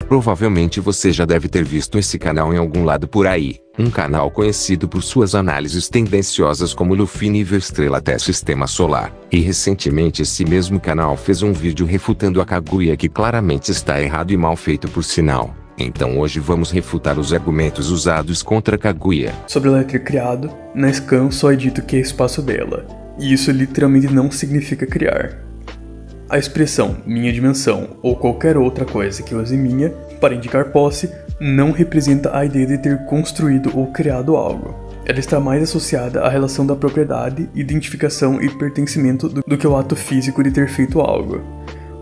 Provavelmente você já deve ter visto esse canal em algum lado por aí, um canal conhecido por suas análises tendenciosas como Luffy nível estrela até sistema solar. E recentemente esse mesmo canal fez um vídeo refutando a Kaguya, que claramente está errado e mal feito por sinal. Então hoje vamos refutar os argumentos usados contra a Kaguya. Sobre ela ter criado, na scan só é dito que é espaço dela, e isso literalmente não significa criar. A expressão minha dimensão ou qualquer outra coisa que use minha para indicar posse não representa a ideia de ter construído ou criado algo. Ela está mais associada à relação da propriedade, identificação e pertencimento do que ao ato físico de ter feito algo.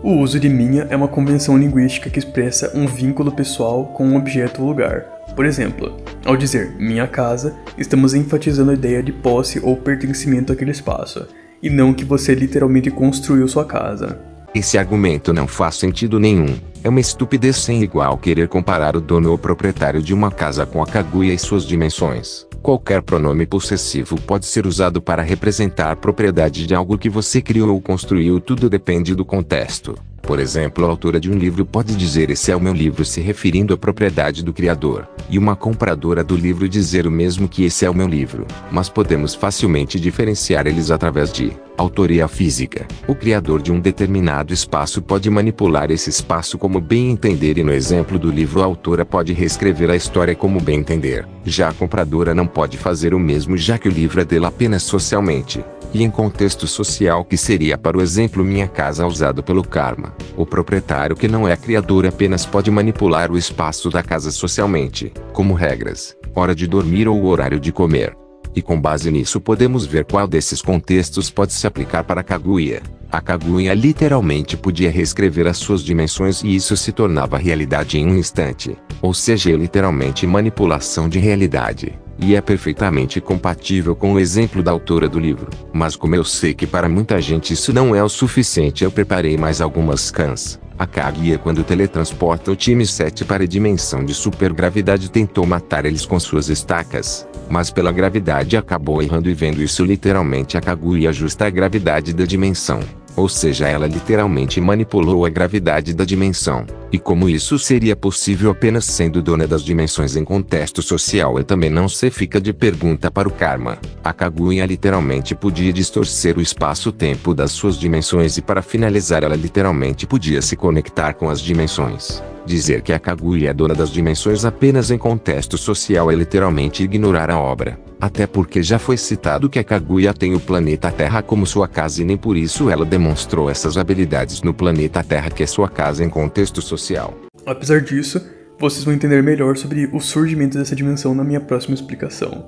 O uso de minha é uma convenção linguística que expressa um vínculo pessoal com um objeto ou lugar. Por exemplo, ao dizer minha casa, estamos enfatizando a ideia de posse ou pertencimento àquele espaço, e não que você literalmente construiu sua casa. Esse argumento não faz sentido nenhum. É uma estupidez sem igual querer comparar o dono ou proprietário de uma casa com a Kaguya e suas dimensões. Qualquer pronome possessivo pode ser usado para representar a propriedade de algo que você criou ou construiu, tudo depende do contexto. Por exemplo, a autora de um livro pode dizer esse é o meu livro se referindo à propriedade do criador, e uma compradora do livro dizer o mesmo que esse é o meu livro, mas podemos facilmente diferenciar eles através de autoria física. O criador de um determinado espaço pode manipular esse espaço como bem entender, e no exemplo do livro a autora pode reescrever a história como bem entender. Já a compradora não pode fazer o mesmo, já que o livro é dela apenas socialmente. E em contexto social, que seria para o exemplo minha casa usado pelo karma, o proprietário que não é criador apenas pode manipular o espaço da casa socialmente, como regras, hora de dormir ou o horário de comer. E com base nisso podemos ver qual desses contextos pode se aplicar para a Kaguya. A Kaguya literalmente podia reescrever as suas dimensões e isso se tornava realidade em um instante, ou seja, é literalmente manipulação de realidade. E é perfeitamente compatível com o exemplo da autora do livro. Mas como eu sei que para muita gente isso não é o suficiente, eu preparei mais algumas scans. A Kaguya, quando teletransporta o time 7 para a dimensão de supergravidade, tentou matar eles com suas estacas, mas pela gravidade acabou errando, e vendo isso literalmente a Kaguya ajusta a gravidade da dimensão. Ou seja, ela literalmente manipulou a gravidade da dimensão. E como isso seria possível apenas sendo dona das dimensões em contexto social, e também não se fica de pergunta para o karma. A Kaguya literalmente podia distorcer o espaço-tempo das suas dimensões, e para finalizar ela literalmente podia se conectar com as dimensões. Dizer que a Kaguya é dona das dimensões apenas em contexto social é literalmente ignorar a obra. Até porque já foi citado que a Kaguya tem o planeta Terra como sua casa, e nem por isso ela demonstrou essas habilidades no planeta Terra, que é sua casa em contexto social. Apesar disso, vocês vão entender melhor sobre o surgimento dessa dimensão na minha próxima explicação.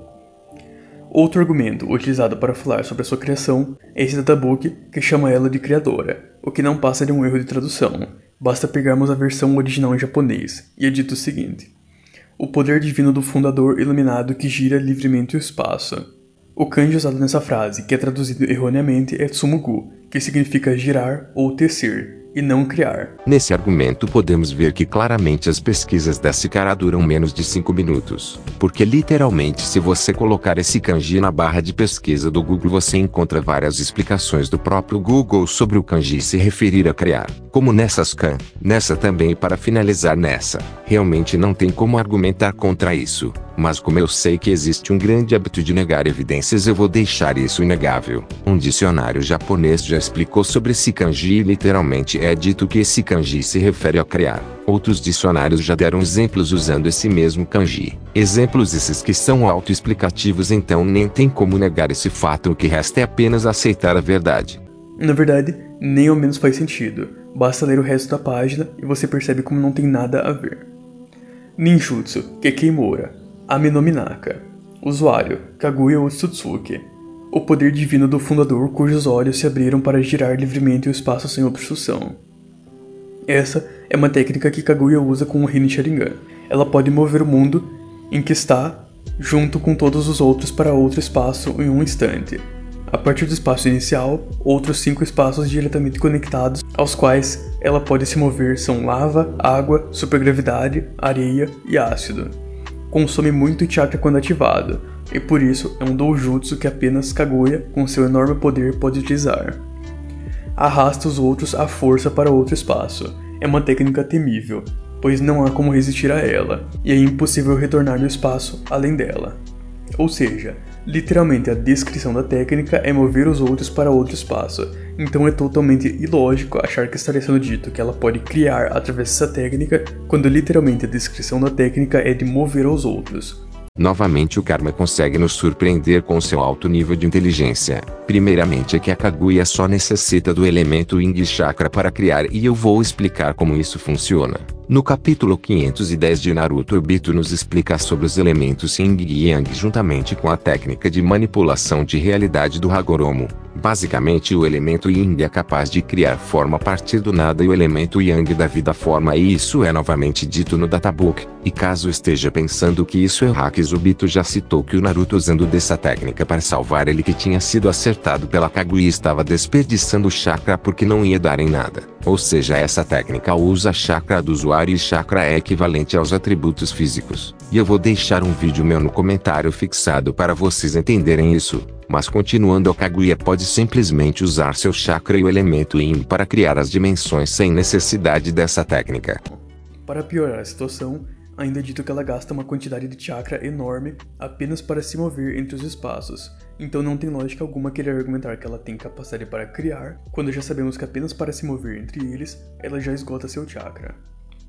Outro argumento utilizado para falar sobre a sua criação é esse databook que chama ela de criadora, o que não passa de um erro de tradução. Basta pegarmos a versão original em japonês, e é dito o seguinte: o poder divino do fundador iluminado que gira livremente o espaço. O kanji usado nessa frase, que é traduzido erroneamente, é tsumugu, que significa girar ou tecer, e não criar. Nesse argumento podemos ver que claramente as pesquisas desse cara duram menos de 5 minutos. Porque literalmente, se você colocar esse kanji na barra de pesquisa do Google, você encontra várias explicações do próprio Google sobre o kanji se referir a criar. Como nessa scan, nessa também, e para finalizar nessa. Realmente não tem como argumentar contra isso. Mas como eu sei que existe um grande hábito de negar evidências, eu vou deixar isso inegável. Um dicionário japonês já explicou sobre esse kanji, e literalmente é dito que esse kanji se refere a criar. Outros dicionários já deram exemplos usando esse mesmo kanji. Exemplos esses que são autoexplicativos, então nem tem como negar esse fato, o que resta é apenas aceitar a verdade. Na verdade, nem ao menos faz sentido. Basta ler o resto da página e você percebe como não tem nada a ver. Ninjutsu Kekimura Ame no Minaka. Usuário Kaguya Otsutsuki. O poder divino do fundador cujos olhos se abriram para girar livremente o espaço sem obstrução. Essa é uma técnica que Kaguya usa com o Rin Sharingan. Ela pode mover o mundo em que está, junto com todos os outros, para outro espaço em um instante. A partir do espaço inicial, outros 5 espaços diretamente conectados, aos quais ela pode se mover, são lava, água, supergravidade, areia e ácido. Consome muito chakra quando ativado, e por isso é um doujutsu que apenas Kaguya, com seu enorme poder, pode utilizar. Arrasta os outros à força para outro espaço. É uma técnica temível. pois não há como resistir a ela, e é impossível retornar do espaço além dela. Ou seja, literalmente a descrição da técnica é mover os outros para outro espaço, então é totalmente ilógico achar que estaria sendo dito que ela pode criar através dessa técnica, quando literalmente a descrição da técnica é de mover aos outros. Novamente o Karma consegue nos surpreender com seu alto nível de inteligência. Primeiramente é que a Kaguya só necessita do elemento Yin Chakra para criar, e eu vou explicar como isso funciona. No capítulo 510 de Naruto, Obito nos explica sobre os elementos Yin e Yang juntamente com a técnica de manipulação de realidade do Hagoromo. Basicamente o elemento Yin é capaz de criar forma a partir do nada e o elemento Yang da vida forma, e isso é novamente dito no databook. E caso esteja pensando que isso é hacks, Obito já citou que o Naruto, usando dessa técnica para salvar ele, que tinha sido acertado pela Kaguya, estava desperdiçando o chakra porque não ia dar em nada. Ou seja, essa técnica usa chakra do usuário e chakra é equivalente aos atributos físicos. E eu vou deixar um vídeo meu no comentário fixado para vocês entenderem isso. Mas continuando, a Kaguya pode simplesmente usar seu chakra e o elemento Yin para criar as dimensões sem necessidade dessa técnica. Para piorar a situação, ainda é dito que ela gasta uma quantidade de chakra enorme apenas para se mover entre os espaços. Então não tem lógica alguma querer argumentar que ela tem capacidade para criar, quando já sabemos que apenas para se mover entre eles, ela já esgota seu chakra.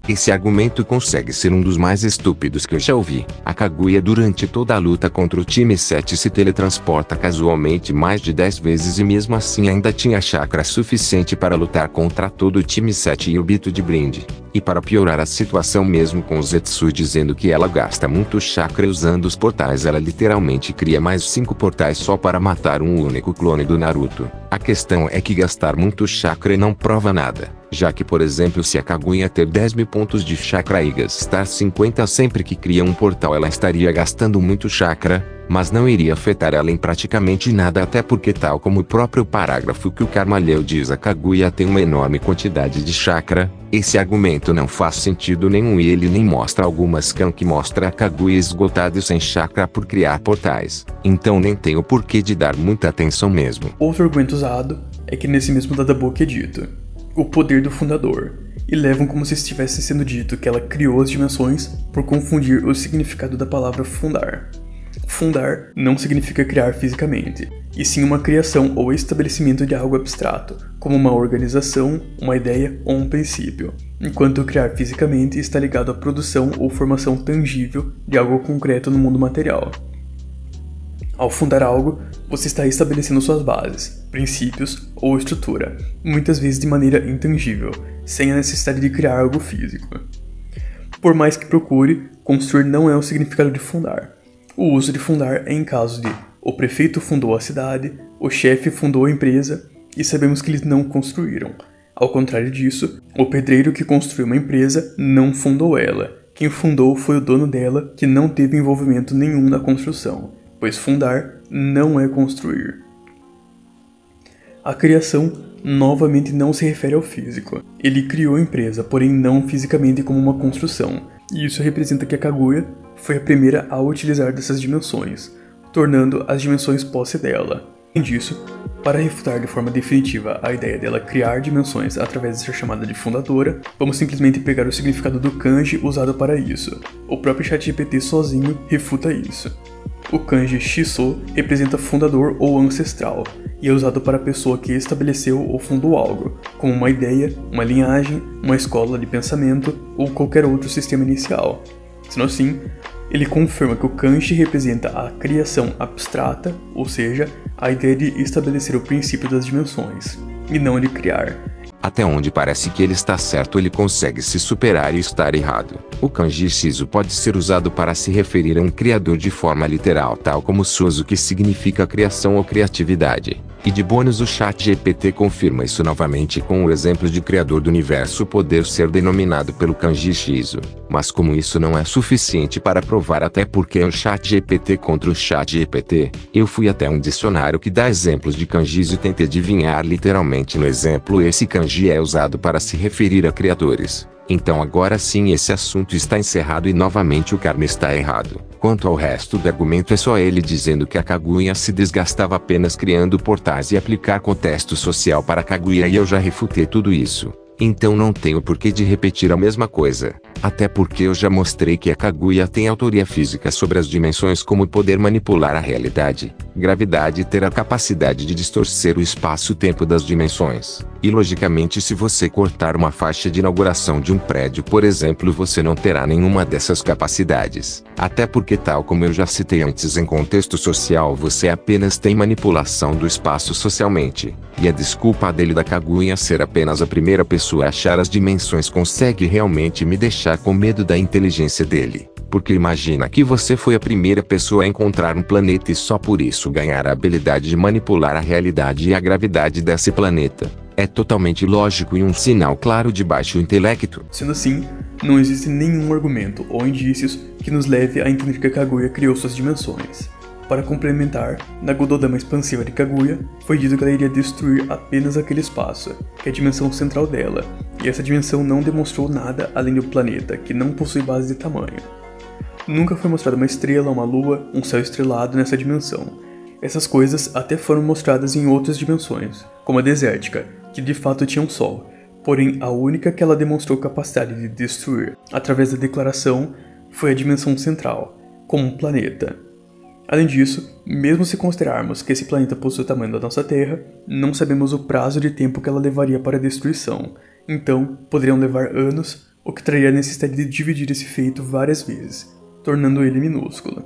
Esse argumento consegue ser um dos mais estúpidos que eu já ouvi. A Kaguya, durante toda a luta contra o time 7, se teletransporta casualmente mais de 10 vezes e mesmo assim ainda tinha chakra suficiente para lutar contra todo o time 7 e o Obito de brinde. E para piorar a situação, mesmo com o Zetsu dizendo que ela gasta muito chakra usando os portais, ela literalmente cria mais 5 portais só para matar um único clone do Naruto. A questão é que gastar muito chakra não prova nada, já que, por exemplo, se a Kaguya ter 10.000 pontos de chakra e gastar 50 sempre que cria um portal, ela estaria gastando muito chakra, mas não iria afetar ela em praticamente nada, até porque, tal como o próprio parágrafo que o Karma leu diz, a Kaguya tem uma enorme quantidade de chakra. Esse argumento não faz sentido nenhum e ele nem mostra alguma scan que mostra a Kaguya esgotada e sem chakra por criar portais. Então nem tem o porquê de dar muita atenção mesmo. Outro argumento usado é que nesse mesmo databook é dito o poder do fundador, e levam como se estivesse sendo dito que ela criou as dimensões por confundir o significado da palavra fundar. Fundar não significa criar fisicamente, e sim uma criação ou estabelecimento de algo abstrato, como uma organização, uma ideia ou um princípio, enquanto criar fisicamente está ligado à produção ou formação tangível de algo concreto no mundo material. Ao fundar algo, você está estabelecendo suas bases, princípios ou estrutura, muitas vezes de maneira intangível, sem a necessidade de criar algo físico. Por mais que procure, construir não é o significado de fundar. O uso de fundar é em caso de o prefeito fundou a cidade, o chefe fundou a empresa, e sabemos que eles não construíram. Ao contrário disso, o pedreiro que construiu uma empresa não fundou ela. Quem fundou foi o dono dela, que não teve envolvimento nenhum na construção, pois fundar não é construir. A criação novamente não se refere ao físico. Ele criou a empresa, porém não fisicamente como uma construção, e isso representa que a Kaguya foi a primeira a utilizar dessas dimensões, tornando as dimensões posse dela. Além disso, para refutar de forma definitiva a ideia dela criar dimensões através de ser chamada de fundadora, vamos simplesmente pegar o significado do kanji usado para isso. O próprio ChatGPT sozinho refuta isso. O kanji Shiso representa fundador ou ancestral, e é usado para a pessoa que estabeleceu ou fundou algo, como uma ideia, uma linhagem, uma escola de pensamento ou qualquer outro sistema inicial. Sendo assim, ele confirma que o kanji representa a criação abstrata, ou seja, a ideia de estabelecer o princípio das dimensões, e não de criar. Até onde parece que ele está certo, ele consegue se superar e estar errado. O kanji Shiso pode ser usado para se referir a um criador de forma literal, tal como Suzu, que significa criação ou criatividade. E de bônus, o ChatGPT confirma isso novamente com o exemplo de criador do universo poder ser denominado pelo kanji Shiso. Mas como isso não é suficiente para provar, até porque é o ChatGPT contra o ChatGPT, eu fui até um dicionário que dá exemplos de kanjis e tentei adivinhar literalmente no exemplo. Esse kanji é usado para se referir a criadores. Então agora sim esse assunto está encerrado e novamente o Karma está errado. Quanto ao resto do argumento, é só ele dizendo que a Kaguya se desgastava apenas criando portais e aplicar contexto social para a Kaguya, e eu já refutei tudo isso. Então não tenho porquê de repetir a mesma coisa. Até porque eu já mostrei que a Kaguya tem autoria física sobre as dimensões, como poder manipular a realidade, gravidade e ter a capacidade de distorcer o espaço-tempo das dimensões. E logicamente, se você cortar uma faixa de inauguração de um prédio, por exemplo, você não terá nenhuma dessas capacidades. Até porque, tal como eu já citei antes, em contexto social você apenas tem manipulação do espaço socialmente. E a desculpa dele da Kaguya ser apenas a primeira pessoa a achar as dimensões consegue realmente me deixar com medo da inteligência dele. Porque imagina que você foi a primeira pessoa a encontrar um planeta e só por isso ganhar a habilidade de manipular a realidade e a gravidade desse planeta. É totalmente lógico e um sinal claro de baixo intelecto. Sendo assim, não existe nenhum argumento ou indícios que nos leve a entender que a Kaguya criou suas dimensões. Para complementar, na Gododama expansiva de Kaguya, foi dito que ela iria destruir apenas aquele espaço, que é a dimensão central dela, e essa dimensão não demonstrou nada além do planeta, que não possui base de tamanho. Nunca foi mostrada uma estrela, uma lua, um céu estrelado nessa dimensão. Essas coisas até foram mostradas em outras dimensões, como a desértica, que de fato tinha um sol, porém a única que ela demonstrou capacidade de destruir, através da declaração, foi a dimensão central, como um planeta. Além disso, mesmo se considerarmos que esse planeta possui o tamanho da nossa Terra, não sabemos o prazo de tempo que ela levaria para a destruição, então poderiam levar anos, o que traria a necessidade de dividir esse feito várias vezes, tornando ele minúsculo.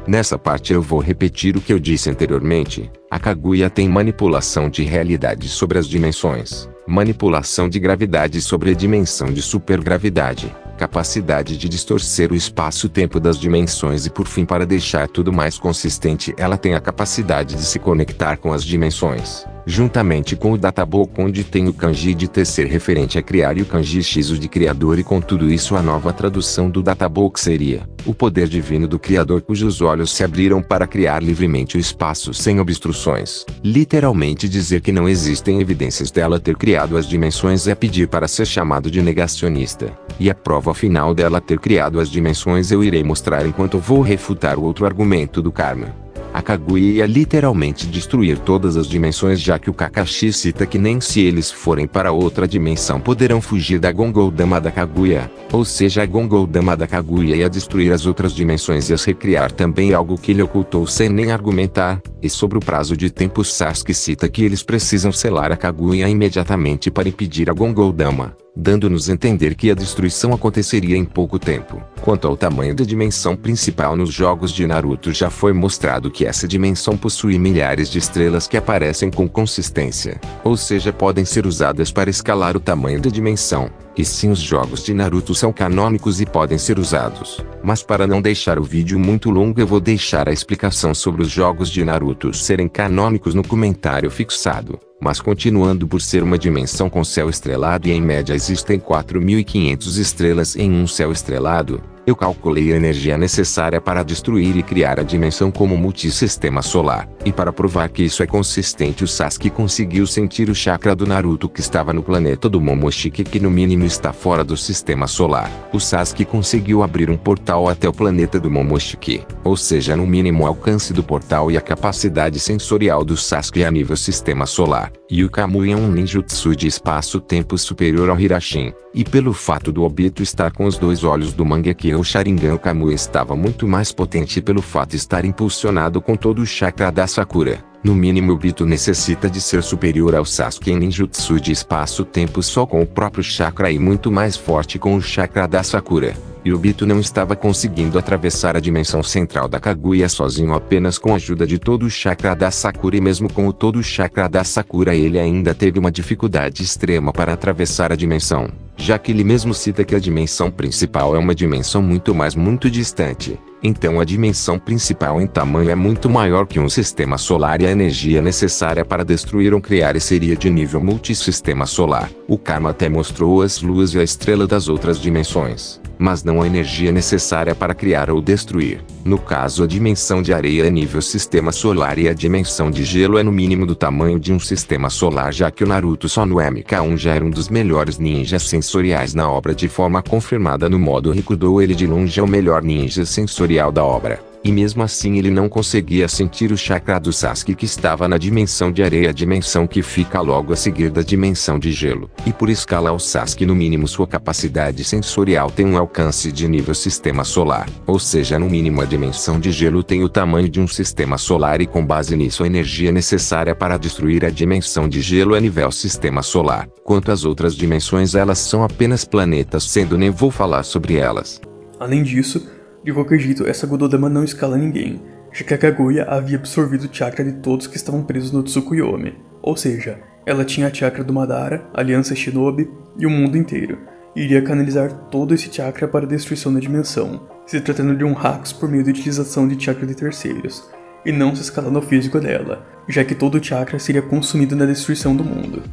Nessa parte eu vou repetir o que eu disse anteriormente. A Kaguya tem manipulação de realidade sobre as dimensões, manipulação de gravidade sobre a dimensão de supergravidade, capacidade de distorcer o espaço-tempo das dimensões e por fim, para deixar tudo mais consistente, ela tem a capacidade de se conectar com as dimensões, juntamente com o Databook, onde tem o kanji de tecer referente a criar e o kanji shizu de criador, e com tudo isso a nova tradução do Databook seria o poder divino do criador, cujos olhos se abriram para criar livremente o espaço sem obstruções. Literalmente dizer que não existem evidências dela ter criado as dimensões é pedir para ser chamado de negacionista. E a prova final dela ter criado as dimensões eu irei mostrar enquanto vou refutar o outro argumento do karma. A Kaguya ia literalmente destruir todas as dimensões, já que o Kakashi cita que nem se eles forem para outra dimensão poderão fugir da Gongodama da Kaguya, ou seja, a Gongodama da Kaguya ia destruir as outras dimensões e as recriar também, algo que ele ocultou sem nem argumentar. E sobre o prazo de tempo, Sasuke cita que eles precisam selar a Kaguya imediatamente para impedir a Gongodama, dando-nos a entender que a destruição aconteceria em pouco tempo. Quanto ao tamanho da dimensão principal, nos jogos de Naruto já foi mostrado que essa dimensão possui milhares de estrelas que aparecem com consistência, ou seja, podem ser usadas para escalar o tamanho da dimensão. E sim, os jogos de Naruto são canônicos e podem ser usados. Mas para não deixar o vídeo muito longo, eu vou deixar a explicação sobre os jogos de Naruto serem canônicos no comentário fixado. Mas continuando, por ser uma dimensão com céu estrelado e em média existem 4.500 estrelas em um céu estrelado, eu calculei a energia necessária para destruir e criar a dimensão como multissistema solar. E para provar que isso é consistente, o Sasuke conseguiu sentir o chakra do Naruto que estava no planeta do Momoshiki, que no mínimo está fora do sistema solar. O Sasuke conseguiu abrir um portal até o planeta do Momoshiki, ou seja, no mínimo o alcance do portal e a capacidade sensorial do Sasuke a nível sistema solar. E o Kamui é um ninjutsu de espaço-tempo superior ao Hirashin. E pelo fato do Obito estar com os dois olhos do Mangekyo, o Sharingan, o Kamui estava muito mais potente pelo fato de estar impulsionado com todo o chakra da Sakura. No mínimo, o Obito necessita de ser superior ao Sasuke em ninjutsu de espaço-tempo só com o próprio chakra e muito mais forte com o chakra da Sakura. E o Obito não estava conseguindo atravessar a dimensão central da Kaguya sozinho, apenas com a ajuda de todo o chakra da Sakura, e mesmo com o todo o chakra da Sakura ele ainda teve uma dificuldade extrema para atravessar a dimensão, já que ele mesmo cita que a dimensão principal é uma dimensão muito distante. Então a dimensão principal em tamanho é muito maior que um sistema solar e a energia necessária para destruir ou criar seria de nível multissistema solar. O Karma até mostrou as luas e a estrela das outras dimensões, mas não a energia necessária para criar ou destruir. No caso, a dimensão de areia é nível sistema solar e a dimensão de gelo é no mínimo do tamanho de um sistema solar, já que o Naruto só no MK1 já era um dos melhores ninjas sensoriais na obra, de forma confirmada no modo Rikudo. Ele de longe é o melhor ninja sensorial da obra. E mesmo assim ele não conseguia sentir o chakra do Sasuke que estava na dimensão de areia, a dimensão que fica logo a seguir da dimensão de gelo. E por escala o Sasuke, no mínimo sua capacidade sensorial tem um alcance de nível sistema solar. Ou seja, no mínimo a dimensão de gelo tem o tamanho de um sistema solar e com base nisso a energia necessária para destruir a dimensão de gelo é nível sistema solar. Quanto às outras dimensões, elas são apenas planetas, sendo nem vou falar sobre elas. Além disso, de qualquer jeito, essa Gododama não escala ninguém, já que a Kaguya havia absorvido o chakra de todos que estavam presos no Tsukuyomi. Ou seja, ela tinha a chakra do Madara, a Aliança Shinobi e o mundo inteiro, e iria canalizar todo esse chakra para a destruição da dimensão, se tratando de um hacks por meio de utilização de chakra de terceiros, e não se escalar no físico dela, já que todo o chakra seria consumido na destruição do mundo.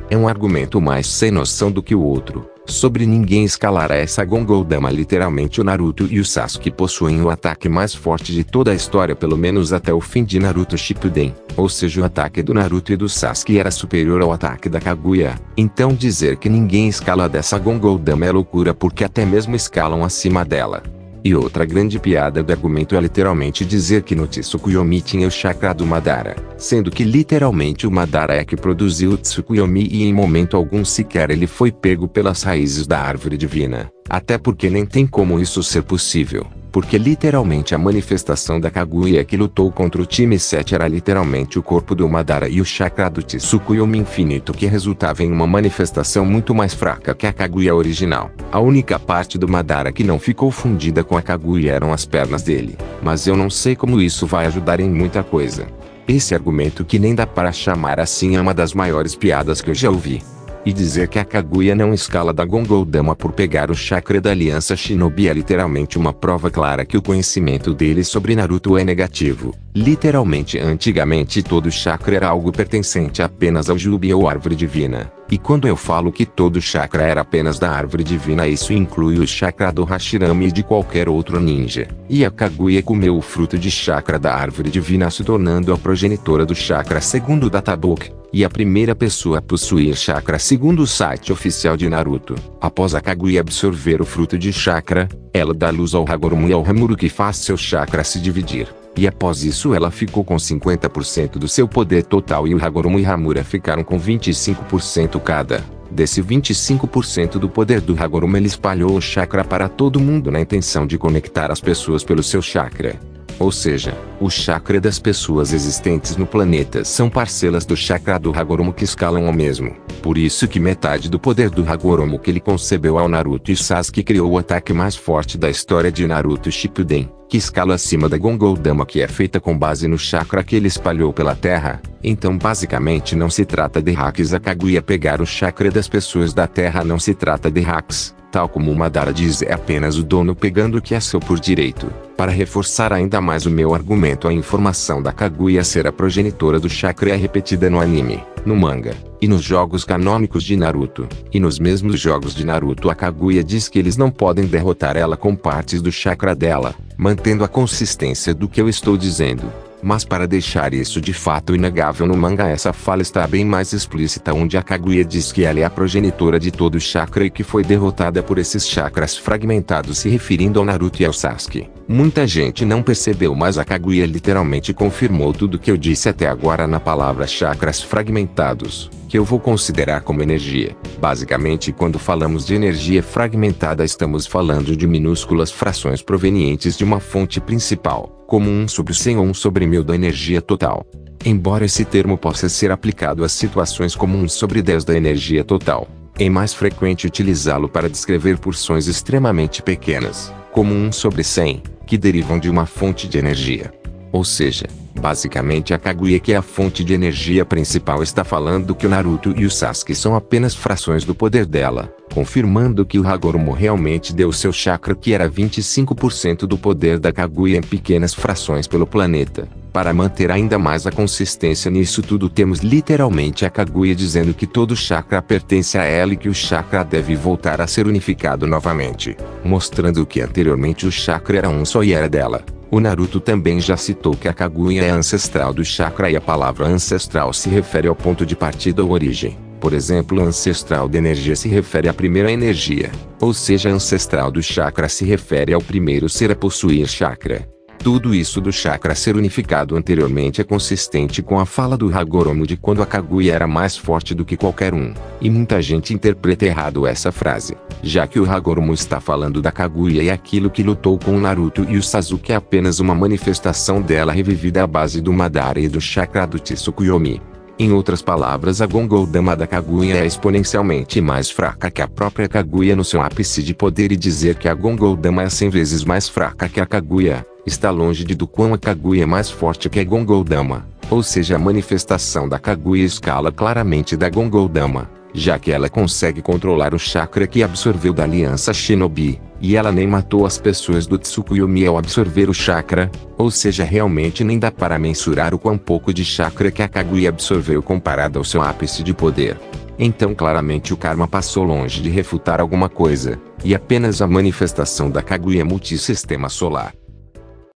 É um argumento mais sem noção do que o outro. Sobre ninguém escalar essa Gongodama, literalmente o Naruto e o Sasuke possuem o ataque mais forte de toda a história, pelo menos até o fim de Naruto Shippuden. Ou seja, o ataque do Naruto e do Sasuke era superior ao ataque da Kaguya. Então dizer que ninguém escala dessa Gongodama é loucura, porque até mesmo escalam acima dela. E outra grande piada do argumento é literalmente dizer que no Tsukuyomi tinha o chakra do Madara, sendo que literalmente o Madara é que produziu o Tsukuyomi e em momento algum sequer ele foi pego pelas raízes da árvore divina. Até porque nem tem como isso ser possível, porque literalmente a manifestação da Kaguya que lutou contra o time 7 era literalmente o corpo do Madara e o chakra do Tsukuyomi infinito, que resultava em uma manifestação muito mais fraca que a Kaguya original. A única parte do Madara que não ficou fundida com a Kaguya eram as pernas dele, mas eu não sei como isso vai ajudar em muita coisa. Esse argumento, que nem dá para chamar assim, é uma das maiores piadas que eu já ouvi. E dizer que a Kaguya não escala da Gongodama por pegar o chakra da Aliança Shinobi é literalmente uma prova clara que o conhecimento dele sobre Naruto é negativo. Literalmente, antigamente todo chakra era algo pertencente apenas ao Jubi ou árvore divina. E quando eu falo que todo chakra era apenas da árvore divina, isso inclui o chakra do Hashirama e de qualquer outro ninja. E a Kaguya comeu o fruto de chakra da árvore divina, se tornando a progenitora do chakra segundo o Databook, e a primeira pessoa a possuir chakra segundo o site oficial de Naruto. Após a Kaguya absorver o fruto de chakra, ela dá luz ao Hagoromo e ao Hamuro, que faz seu chakra se dividir. E após isso ela ficou com 50% do seu poder total e o Hagoromo e Hamura ficaram com 25% cada. Desse 25% do poder do Hagoromo, ele espalhou o chakra para todo mundo na intenção de conectar as pessoas pelo seu chakra. Ou seja, o chakra das pessoas existentes no planeta são parcelas do chakra do Hagoromo que escalam ao mesmo. Por isso que metade do poder do Hagoromo que ele concebeu ao Naruto e Sasuke criou o ataque mais forte da história de Naruto Shippuden, que escala acima da Gongodama, que é feita com base no chakra que ele espalhou pela terra. Então basicamente não se trata de hacks a Kaguya pegar o chakra das pessoas da terra, não se trata de hacks. Tal como o Madara diz, é apenas o dono pegando o que é seu por direito. Para reforçar ainda mais o meu argumento, a informação da Kaguya ser a progenitora do chakra é repetida no anime, no manga, e nos jogos canônicos de Naruto. E nos mesmos jogos de Naruto a Kaguya diz que eles não podem derrotar ela com partes do chakra dela, mantendo a consistência do que eu estou dizendo. Mas para deixar isso de fato inegável no manga, essa fala está bem mais explícita, onde a Kaguya diz que ela é a progenitora de todo o chakra e que foi derrotada por esses chakras fragmentados, se referindo ao Naruto e ao Sasuke. Muita gente não percebeu, mas a Kaguya literalmente confirmou tudo que eu disse até agora na palavra chakras fragmentados, que eu vou considerar como energia. Basicamente, quando falamos de energia fragmentada, estamos falando de minúsculas frações provenientes de uma fonte principal, como 1/100 ou 1/1000 da energia total. Embora esse termo possa ser aplicado a situações como 1/10 da energia total, é mais frequente utilizá-lo para descrever porções extremamente pequenas, como 1/100, que derivam de uma fonte de energia. Ou seja, basicamente a Kaguya, que é a fonte de energia principal, está falando que o Naruto e o Sasuke são apenas frações do poder dela, confirmando que o Hagoromo realmente deu seu chakra, que era 25% do poder da Kaguya, em pequenas frações pelo planeta. Para manter ainda mais a consistência nisso tudo, temos literalmente a Kaguya dizendo que todo chakra pertence a ela e que o chakra deve voltar a ser unificado novamente, mostrando que anteriormente o chakra era um só e era dela. O Naruto também já citou que a Kaguya é ancestral do chakra, e a palavra ancestral se refere ao ponto de partida ou origem. Por exemplo, ancestral da energia se refere à primeira energia, ou seja, ancestral do chakra se refere ao primeiro ser a possuir chakra. Tudo isso do chakra ser unificado anteriormente é consistente com a fala do Hagoromo de quando a Kaguya era mais forte do que qualquer um, e muita gente interpreta errado essa frase, já que o Hagoromo está falando da Kaguya e aquilo que lutou com o Naruto e o Sasuke é apenas uma manifestação dela revivida à base do Madara e do chakra do Tsukuyomi. Em outras palavras, a Gongodama da Kaguya é exponencialmente mais fraca que a própria Kaguya no seu ápice de poder, e dizer que a Gongodama é 100 vezes mais fraca que a Kaguya está longe de do quão a Kaguya é mais forte que a Gongodama, ou seja, a manifestação da Kaguya escala claramente da Gongodama, já que ela consegue controlar o chakra que absorveu da aliança Shinobi, e ela nem matou as pessoas do Tsukuyomi ao absorver o chakra, ou seja, realmente nem dá para mensurar o quão pouco de chakra que a Kaguya absorveu comparado ao seu ápice de poder. Então claramente o Karma passou longe de refutar alguma coisa, e apenas a manifestação da Kaguya multissistema solar.